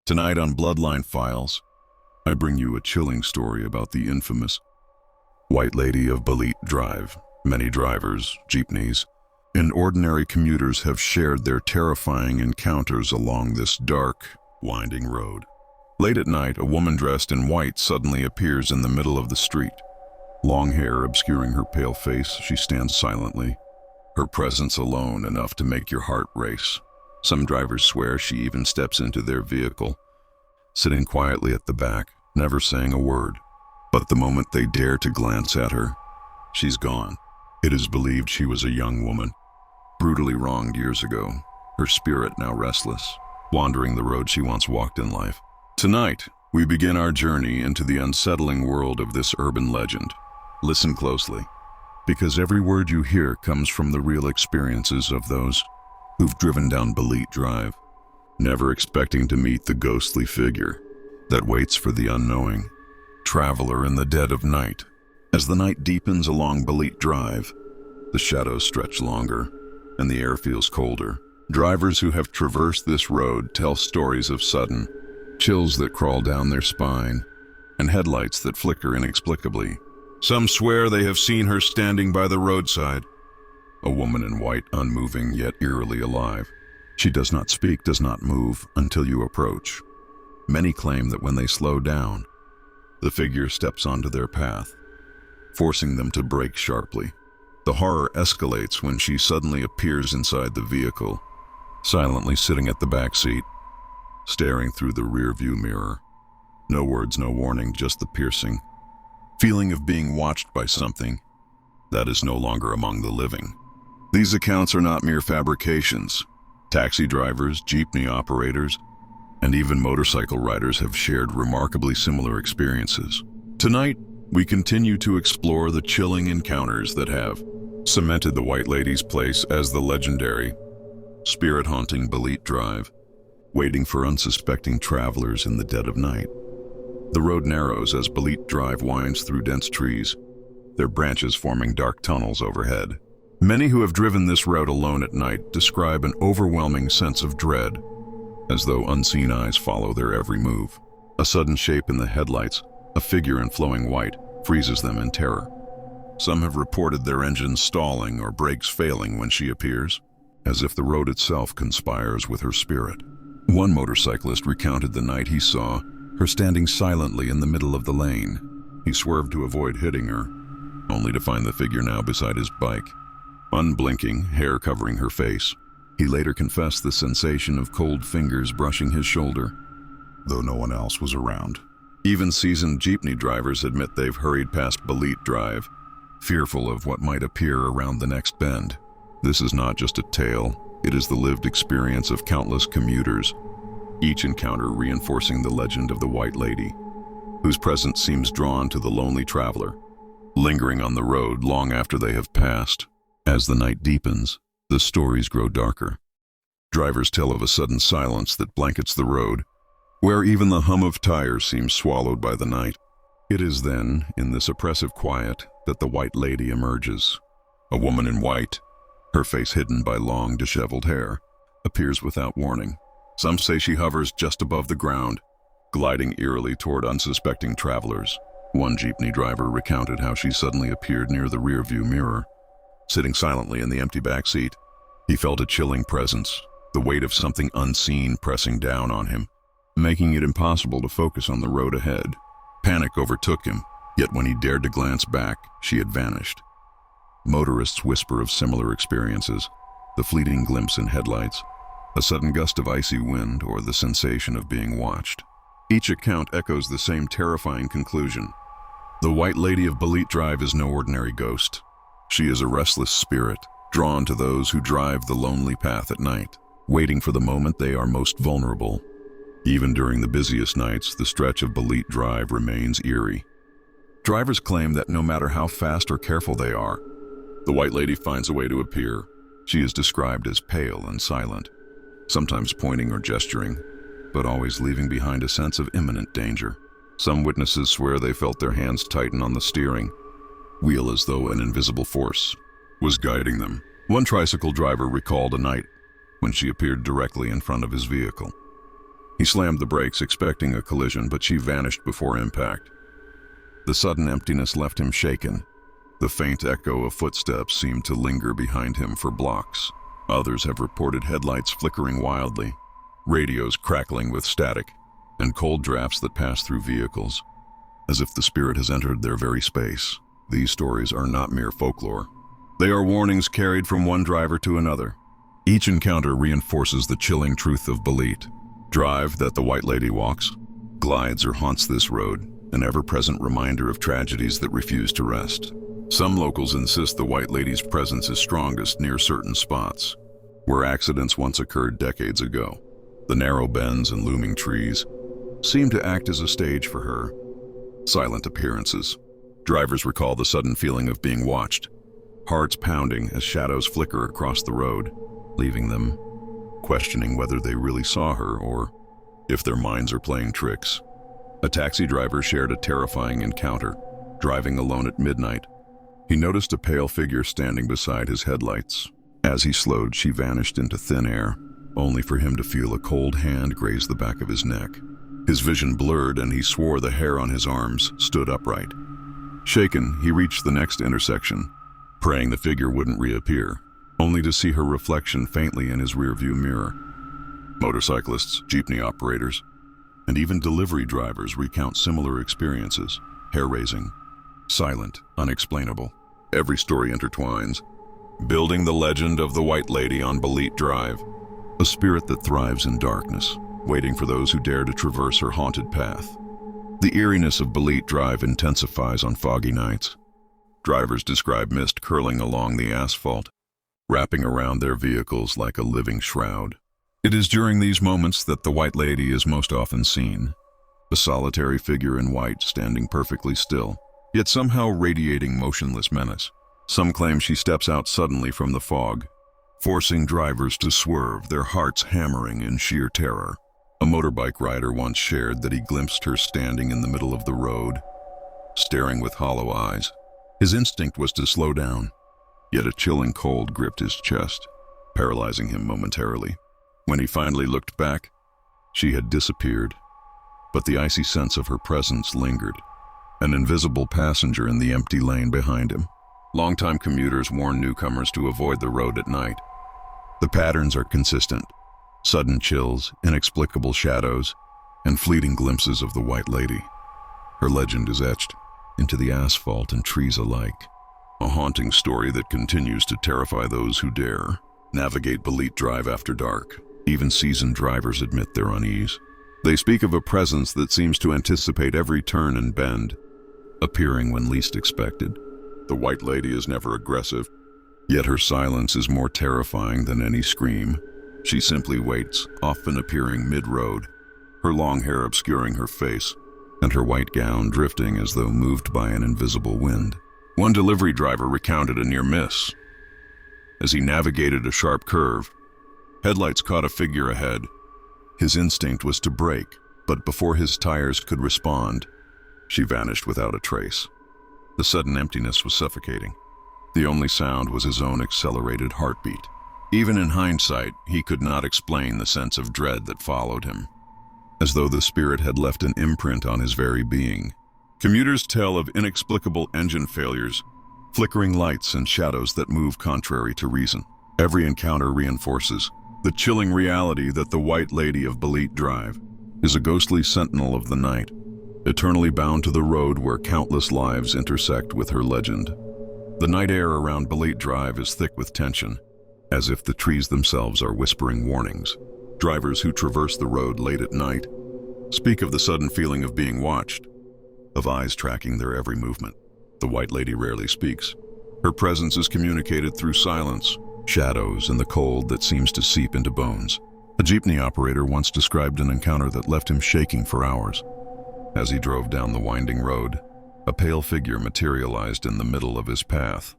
Tonight on Bloodline Files, I bring you a chilling story about the infamous White Lady of Balete Drive. Many drivers, jeepneys, and ordinary commuters have shared their terrifying encounters along this dark, winding road. Late at night, a woman dressed in white suddenly appears in the middle of the street. Long hair obscuring her pale face, she stands silently, her presence alone enough to make your heart race. Some drivers swear she even steps into their vehicle, sitting quietly at the back, never saying a word. But the moment they dare to glance at her, she's gone. It is believed she was a young woman, brutally wronged years ago, her spirit now restless, wandering the road she once walked in life. Tonight, we begin our journey into the unsettling world of this urban legend. Listen closely, because every word you hear comes from the real experiences of those who've driven down Balete Drive, never expecting to meet the ghostly figure that waits for the unknowing traveler in the dead of night. As the night deepens along Balete Drive, the shadows stretch longer and the air feels colder. Drivers who have traversed this road tell stories of sudden chills that crawl down their spine and headlights that flicker inexplicably. Some swear they have seen her standing by the roadside, a woman in white, unmoving yet eerily alive. She does not speak, does not move until you approach. Many claim that when they slow down, the figure steps onto their path, forcing them to brake sharply. The horror escalates when she suddenly appears inside the vehicle, silently sitting at the back seat, staring through the rearview mirror. No words, no warning, just the piercing feeling of being watched by something that is no longer among the living. These accounts are not mere fabrications. Taxi drivers, jeepney operators, and even motorcycle riders have shared remarkably similar experiences. Tonight, we continue to explore the chilling encounters that have cemented the White Lady's place as the legendary, spirit-haunting Balete Drive, waiting for unsuspecting travelers in the dead of night. The road narrows as Balete Drive winds through dense trees, their branches forming dark tunnels overhead. Many who have driven this route alone at night describe an overwhelming sense of dread, as though unseen eyes follow their every move. A sudden shape in the headlights, a figure in flowing white, freezes them in terror. Some have reported their engines stalling or brakes failing when she appears, as if the road itself conspires with her spirit. One motorcyclist recounted the night he saw her standing silently in the middle of the lane. He swerved to avoid hitting her, only to find the figure now beside his bike, unblinking, hair covering her face. He later confessed the sensation of cold fingers brushing his shoulder, though no one else was around. Even seasoned jeepney drivers admit they've hurried past Balete Drive, fearful of what might appear around the next bend. This is not just a tale, it is the lived experience of countless commuters, each encounter reinforcing the legend of the White Lady, whose presence seems drawn to the lonely traveler, lingering on the road long after they have passed. As the night deepens, the stories grow darker. Drivers tell of a sudden silence that blankets the road, where even the hum of tires seems swallowed by the night. It is then, in this oppressive quiet, that the White Lady emerges. A woman in white, her face hidden by long, disheveled hair, appears without warning. Some say she hovers just above the ground, gliding eerily toward unsuspecting travelers. One jeepney driver recounted how she suddenly appeared near the rearview mirror. Sitting silently in the empty back seat, he felt a chilling presence, the weight of something unseen pressing down on him, making it impossible to focus on the road ahead. Panic overtook him, yet when he dared to glance back, she had vanished. Motorists whisper of similar experiences, the fleeting glimpse in headlights, a sudden gust of icy wind, or the sensation of being watched. Each account echoes the same terrifying conclusion. The White Lady of Balete Drive is no ordinary ghost. She is a restless spirit, drawn to those who drive the lonely path at night, waiting for the moment they are most vulnerable. Even during the busiest nights, the stretch of Balete Drive remains eerie. Drivers claim that no matter how fast or careful they are, the White Lady finds a way to appear. She is described as pale and silent, sometimes pointing or gesturing, but always leaving behind a sense of imminent danger. Some witnesses swear they felt their hands tighten on the steering wheel as though an invisible force was guiding them. One tricycle driver recalled a night when she appeared directly in front of his vehicle. He slammed the brakes, expecting a collision, but she vanished before impact. The sudden emptiness left him shaken. The faint echo of footsteps seemed to linger behind him for blocks. Others have reported headlights flickering wildly, radios crackling with static, and cold drafts that pass through vehicles, as if the spirit has entered their very space. These stories are not mere folklore. They are warnings carried from one driver to another. Each encounter reinforces the chilling truth of Balete Drive that the White Lady walks, glides, or haunts this road, an ever-present reminder of tragedies that refuse to rest. Some locals insist the White Lady's presence is strongest near certain spots, where accidents once occurred decades ago. The narrow bends and looming trees seem to act as a stage for her silent appearances. Drivers recall the sudden feeling of being watched, hearts pounding as shadows flicker across the road, leaving them questioning whether they really saw her or if their minds are playing tricks. A taxi driver shared a terrifying encounter, driving alone at midnight. He noticed a pale figure standing beside his headlights. As he slowed, she vanished into thin air, only for him to feel a cold hand graze the back of his neck. His vision blurred, and he swore the hair on his arms stood upright. Shaken, he reached the next intersection, praying the figure wouldn't reappear, only to see her reflection faintly in his rearview mirror. Motorcyclists, jeepney operators, and even delivery drivers recount similar experiences, hair-raising, silent, unexplainable. Every story intertwines, building the legend of the White Lady on Balete Drive, a spirit that thrives in darkness, waiting for those who dare to traverse her haunted path. The eeriness of Balete Drive intensifies on foggy nights. Drivers describe mist curling along the asphalt, wrapping around their vehicles like a living shroud. It is during these moments that the White Lady is most often seen, a solitary figure in white standing perfectly still, yet somehow radiating motionless menace. Some claim she steps out suddenly from the fog, forcing drivers to swerve, their hearts hammering in sheer terror. A motorbike rider once shared that he glimpsed her standing in the middle of the road, staring with hollow eyes. His instinct was to slow down, yet a chilling cold gripped his chest, paralyzing him momentarily. When he finally looked back, she had disappeared, but the icy sense of her presence lingered, an invisible passenger in the empty lane behind him. Longtime commuters warn newcomers to avoid the road at night. The patterns are consistent: sudden chills, inexplicable shadows, and fleeting glimpses of the White Lady. Her legend is etched into the asphalt and trees alike, a haunting story that continues to terrify those who dare navigate Balete Drive after dark. Even seasoned drivers admit their unease. They speak of a presence that seems to anticipate every turn and bend, appearing when least expected. The White Lady is never aggressive, yet her silence is more terrifying than any scream. She simply waits, often appearing mid-road, her long hair obscuring her face, and her white gown drifting as though moved by an invisible wind. One delivery driver recounted a near miss. As he navigated a sharp curve, headlights caught a figure ahead. His instinct was to brake, but before his tires could respond, she vanished without a trace. The sudden emptiness was suffocating. The only sound was his own accelerated heartbeat. Even in hindsight, he could not explain the sense of dread that followed him, as though the spirit had left an imprint on his very being. Commuters tell of inexplicable engine failures, flickering lights, and shadows that move contrary to reason. Every encounter reinforces the chilling reality that the White Lady of Balete Drive is a ghostly sentinel of the night, eternally bound to the road where countless lives intersect with her legend. The night air around Balete Drive is thick with tension, as if the trees themselves are whispering warnings. Drivers who traverse the road late at night speak of the sudden feeling of being watched, of eyes tracking their every movement. The White Lady rarely speaks. Her presence is communicated through silence, shadows, and the cold that seems to seep into bones. A jeepney operator once described an encounter that left him shaking for hours. As he drove down the winding road, a pale figure materialized in the middle of his path.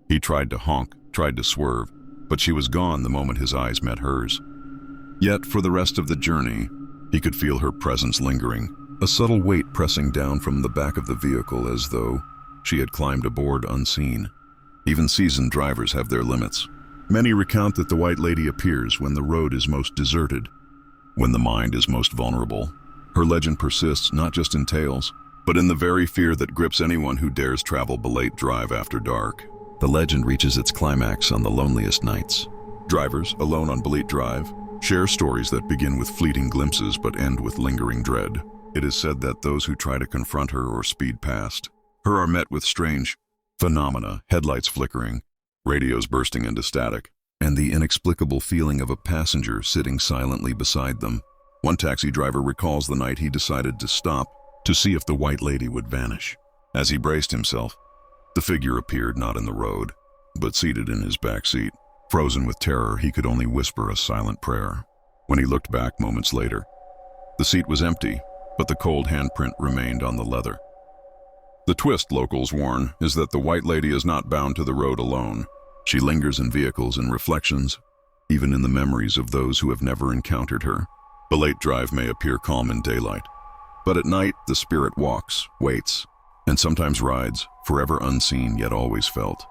He tried to honk, tried to swerve, but she was gone the moment his eyes met hers. Yet, for the rest of the journey, he could feel her presence lingering, a subtle weight pressing down from the back of the vehicle as though she had climbed aboard unseen. Even seasoned drivers have their limits. Many recount that the White Lady appears when the road is most deserted, when the mind is most vulnerable. Her legend persists not just in tales, but in the very fear that grips anyone who dares travel Balete Drive after dark. The legend reaches its climax on the loneliest nights. Drivers, alone on Balete Drive, share stories that begin with fleeting glimpses but end with lingering dread. It is said that those who try to confront her or speed past her are met with strange phenomena, headlights flickering, radios bursting into static, and the inexplicable feeling of a passenger sitting silently beside them. One taxi driver recalls the night he decided to stop to see if the white lady would vanish. As he braced himself, the figure appeared not in the road, but seated in his back seat. Frozen with terror, he could only whisper a silent prayer. When he looked back moments later, the seat was empty, but the cold handprint remained on the leather. The twist, locals warn, is that the white lady is not bound to the road alone. She lingers in vehicles and reflections, even in the memories of those who have never encountered her. Balete Drive may appear calm in daylight, but at night the spirit walks, waits, and sometimes rides, forever unseen yet always felt.